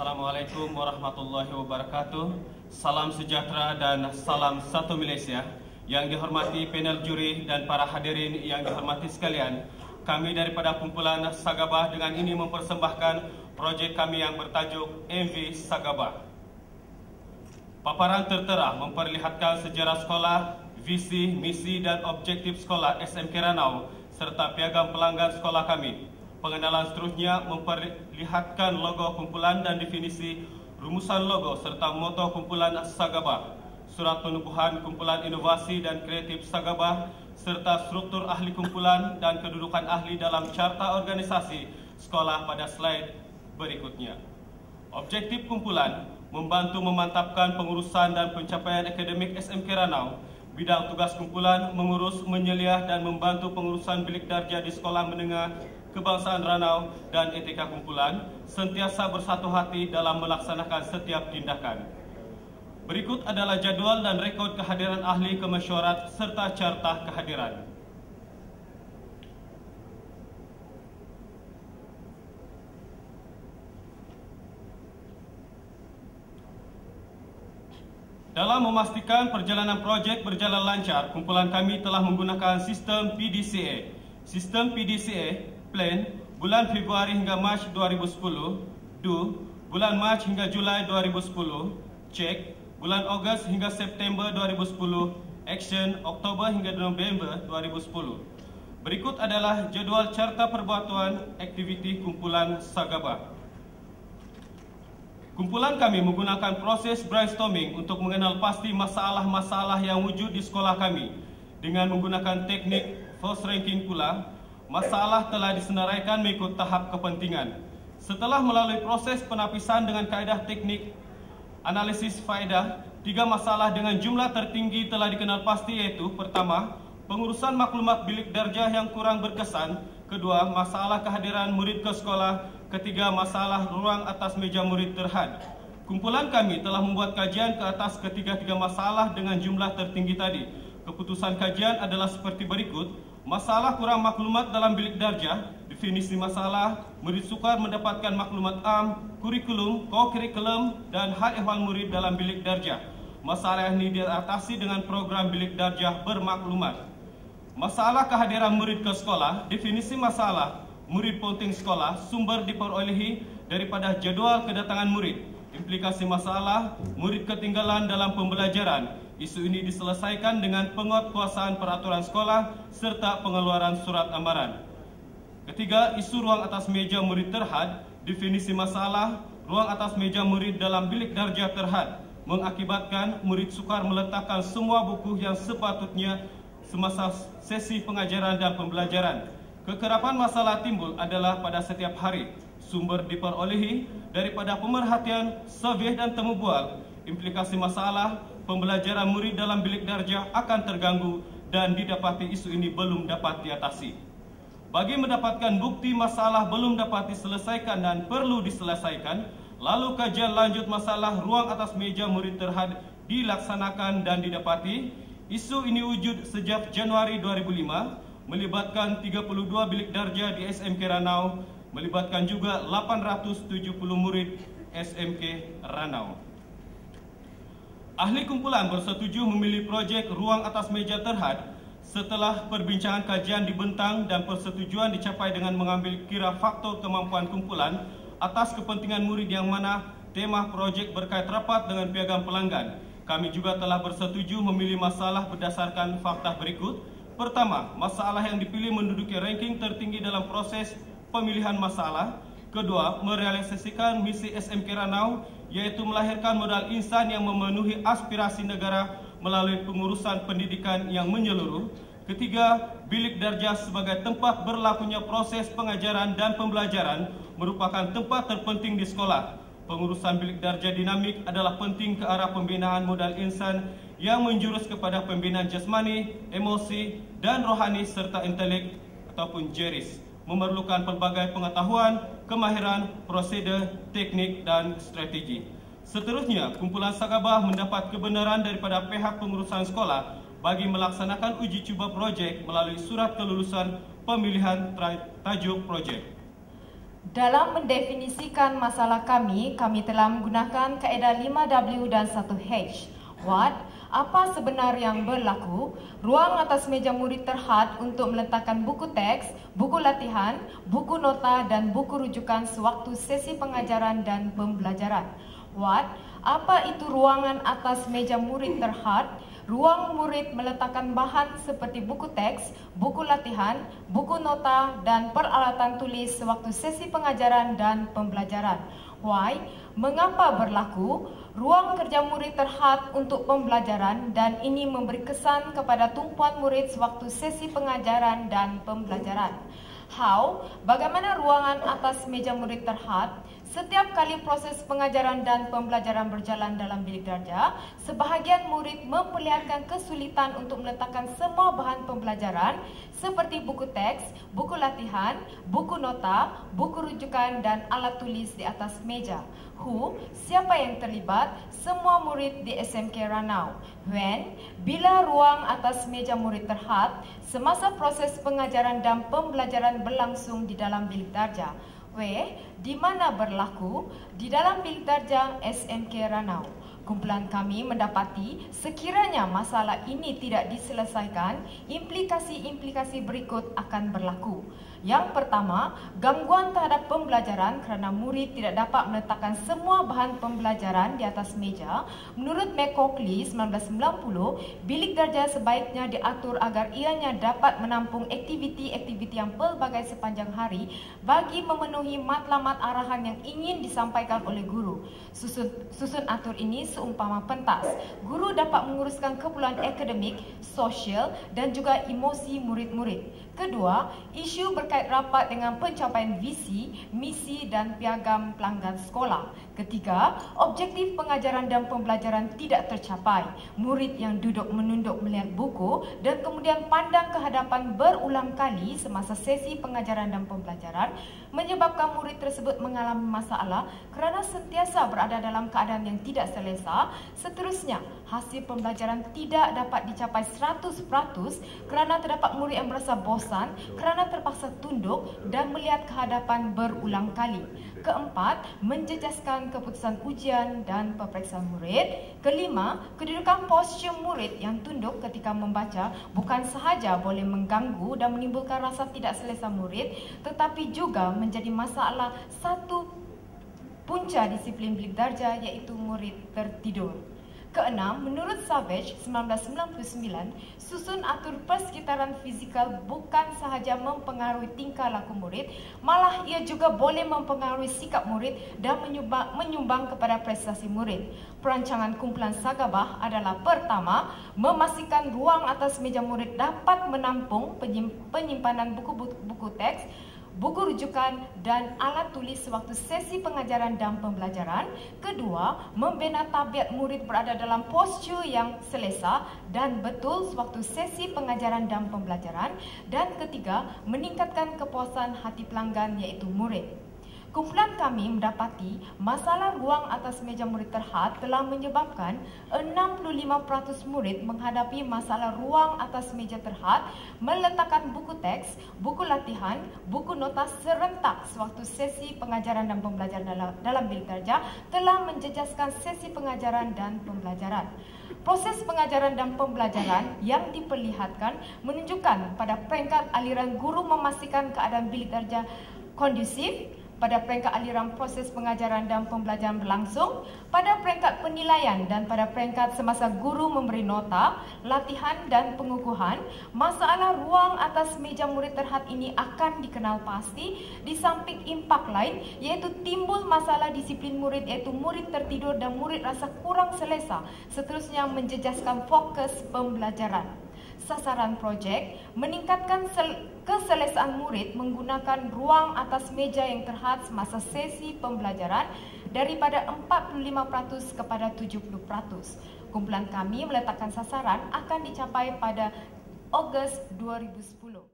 Assalamualaikum warahmatullahi wabarakatuh. Salam sejahtera dan salam satu Malaysia. Yang dihormati panel juri dan para hadirin yang dihormati sekalian, kami daripada kumpulan Sagabah dengan ini mempersembahkan projek kami yang bertajuk MV Sagabah. Paparan tertera memperlihatkan sejarah sekolah, visi, misi dan objektif sekolah SMK Ranau serta piagam pelanggan sekolah kami. Pengenalan seterusnya memperlihatkan logo kumpulan dan definisi rumusan logo serta moto kumpulan Sagabah, surat penubuhan kumpulan inovasi dan kreatif Sagabah serta struktur ahli kumpulan dan kedudukan ahli dalam carta organisasi sekolah pada slide berikutnya. Objektif kumpulan membantu memantapkan pengurusan dan pencapaian akademik SMK Ranau. Bidang tugas kumpulan mengurus, menyeliah dan membantu pengurusan bilik darjah di sekolah menengah Kebangsaan Ranau dan etika kumpulan sentiasa bersatu hati dalam melaksanakan setiap tindakan. Berikut adalah jadual dan rekod kehadiran ahli kemesyuarat serta carta kehadiran. Dalam memastikan perjalanan projek berjalan lancar, kumpulan kami telah menggunakan sistem PDCA. Sistem PDCA Plan bulan Februari hingga Mac 2010, Do bulan Mac hingga Julai 2010, Check bulan Ogos hingga September 2010, Action Oktober hingga November 2010. Berikut adalah jadual carta perbuatan aktiviti kumpulan Sagabah. Kumpulan kami menggunakan proses brainstorming untuk mengenal pasti masalah-masalah yang wujud di sekolah kami. Dengan menggunakan teknik force ranking pula, masalah telah disenaraikan mengikut tahap kepentingan. Setelah melalui proses penapisan dengan kaedah teknik analisis faedah, 3 masalah dengan jumlah tertinggi telah dikenal pasti, iaitu pertama, pengurusan maklumat bilik darjah yang kurang berkesan. Kedua, masalah kehadiran murid ke sekolah. Ketiga, masalah ruang atas meja murid terhad. Kumpulan kami telah membuat kajian ke atas ketiga-tiga masalah dengan jumlah tertinggi tadi. Keputusan kajian adalah seperti berikut. Masalah kurang maklumat dalam bilik darjah, definisi masalah, murid sukar mendapatkan maklumat am, kurikulum, ko-kurikulum dan hal ehwal murid dalam bilik darjah. Masalah ini diatasi dengan program bilik darjah bermaklumat. Masalah kehadiran murid ke sekolah, definisi masalah, murid penting sekolah, sumber diperolehi daripada jadual kedatangan murid. Implikasi masalah, murid ketinggalan dalam pembelajaran. Isu ini diselesaikan dengan penguatkuasaan peraturan sekolah serta pengeluaran surat amaran. Ketiga, isu ruang atas meja murid terhad, definisi masalah, ruang atas meja murid dalam bilik darjah terhad mengakibatkan murid sukar meletakkan semua buku yang sepatutnya semasa sesi pengajaran dan pembelajaran. Kekerapan masalah timbul adalah pada setiap hari. Sumber diperolehi daripada pemerhatian, survey dan temu bual. Implikasi masalah, pembelajaran murid dalam bilik darjah akan terganggu dan didapati isu ini belum dapat diatasi. Bagi mendapatkan bukti masalah belum dapat diselesaikan dan perlu diselesaikan, lalu kajian lanjut masalah ruang atas meja murid terhad dilaksanakan dan didapati. Isu ini wujud sejak Januari 2005, melibatkan 32 bilik darjah di SMK Ranau, melibatkan juga 870 murid SMK Ranau. Ahli kumpulan bersetuju memilih projek ruang atas meja terhad setelah perbincangan kajian dibentang dan persetujuan dicapai dengan mengambil kira faktor kemampuan kumpulan atas kepentingan murid yang mana tema projek berkait rapat dengan piagam pelanggan. Kami juga telah bersetuju memilih masalah berdasarkan fakta berikut. Pertama, masalah yang dipilih menduduki ranking tertinggi dalam proses pemilihan masalah. Kedua, merealisasikan misi SMK Ranau, yaitu melahirkan modal insan yang memenuhi aspirasi negara melalui pengurusan pendidikan yang menyeluruh. Ketiga, bilik darjah sebagai tempat berlakunya proses pengajaran dan pembelajaran merupakan tempat terpenting di sekolah. Pengurusan bilik darjah dinamik adalah penting ke arah pembinaan modal insan yang menjurus kepada pembinaan jasmani, emosi dan rohani serta intelek ataupun jeris. Memerlukan pelbagai pengetahuan, kemahiran, prosedur, teknik dan strategi. Seterusnya, kumpulan Sagabah mendapat kebenaran daripada pihak pengurusan sekolah bagi melaksanakan uji cuba projek melalui surat kelulusan pemilihan tajuk projek. Dalam mendefinisikan masalah kami telah menggunakan kaedah 5W dan 1H. What? Apa sebenar yang berlaku? Ruang atas meja murid terhad untuk meletakkan buku teks, buku latihan, buku nota dan buku rujukan sewaktu sesi pengajaran dan pembelajaran. What? Apa itu ruangan atas meja murid terhad? Ruang murid meletakkan bahan seperti buku teks, buku latihan, buku nota dan peralatan tulis sewaktu sesi pengajaran dan pembelajaran. Why? Mengapa berlaku? Ruang kerja murid terhad untuk pembelajaran dan ini memberi kesan kepada tumpuan murid sewaktu sesi pengajaran dan pembelajaran. How? Bagaimana ruangan atas meja murid terhad? Setiap kali proses pengajaran dan pembelajaran berjalan dalam bilik darjah, sebahagian murid memperlihatkan kesulitan untuk meletakkan semua bahan pembelajaran seperti buku teks, buku latihan, buku nota, buku rujukan dan alat tulis di atas meja. Who? Siapa yang terlibat? Semua murid di SMK Ranau. When? Bila ruang atas meja murid terhad semasa proses pengajaran dan pembelajaran berlangsung di dalam bilik darjah. Where? Di mana berlaku? Di dalam bilik darjah SMK Ranau. Kumpulan kami mendapati sekiranya masalah ini tidak diselesaikan, implikasi-implikasi berikut akan berlaku. Yang pertama, gangguan terhadap pembelajaran kerana murid tidak dapat meletakkan semua bahan pembelajaran di atas meja. Menurut McCockley 1990, bilik darjah sebaiknya diatur agar ianya dapat menampung aktiviti-aktiviti yang pelbagai sepanjang hari bagi memenuhi matlamat arahan yang ingin disampaikan oleh guru. Susun atur ini seumpama pentas. Guru dapat menguruskan keperluan akademik, sosial dan juga emosi murid-murid. Kedua, isu berkait rapat dengan pencapaian visi, misi dan piagam pelanggan sekolah. Ketiga, objektif pengajaran dan pembelajaran tidak tercapai. Murid yang duduk menunduk melihat buku dan kemudian pandang ke hadapan berulang kali semasa sesi pengajaran dan pembelajaran menyebabkan murid tersebut mengalami masalah kerana sentiasa berada dalam keadaan yang tidak selesa. Seterusnya, hasil pembelajaran tidak dapat dicapai 100% kerana terdapat murid yang merasa bosan kerana terpaksa tunduk dan melihat ke hadapan berulang kali. Keempat, menjejaskan keputusan ujian dan peperiksaan murid. Kelima, kedudukan postur murid yang tunduk ketika membaca bukan sahaja boleh mengganggu dan menimbulkan rasa tidak selesa murid, tetapi juga menjadi masalah satu punca disiplin bilik darjah iaitu murid tertidur. Keenam, menurut Savage 1999, susun atur persekitaran fizikal bukan sahaja mempengaruhi tingkah laku murid, malah ia juga boleh mempengaruhi sikap murid dan menyumbang kepada prestasi murid. Perancangan kumpulan Sagabah adalah pertama, memastikan ruang atas meja murid dapat menampung penyimpanan buku teks, buku rujukan dan alat tulis sewaktu sesi pengajaran dan pembelajaran. Kedua, membina tabiat murid berada dalam postur yang selesa dan betul sewaktu sesi pengajaran dan pembelajaran. Dan ketiga, meningkatkan kepuasan hati pelanggan iaitu murid. Kumpulan kami mendapati masalah ruang atas meja murid terhad telah menyebabkan 65% murid menghadapi masalah ruang atas meja terhad meletakkan buku teks, buku latihan, buku nota serentak sewaktu sesi pengajaran dan pembelajaran dalam bilik darjah telah menjejaskan sesi pengajaran dan pembelajaran. Proses pengajaran dan pembelajaran yang diperlihatkan menunjukkan pada peringkat aliran guru memastikan keadaan bilik darjah kondusif, pada peringkat aliran proses pengajaran dan pembelajaran berlangsung, pada peringkat penilaian dan pada peringkat semasa guru memberi nota, latihan dan pengukuhan, masalah ruang atas meja murid terhad ini akan dikenal pasti di samping impak lain iaitu timbul masalah disiplin murid iaitu murid tertidur dan murid rasa kurang selesa, seterusnya menjejaskan fokus pembelajaran. Sasaran projek, meningkatkan keselesaan murid menggunakan ruang atas meja yang terhad semasa sesi pembelajaran daripada 45% kepada 70%. Kumpulan kami meletakkan sasaran akan dicapai pada Ogos 2010.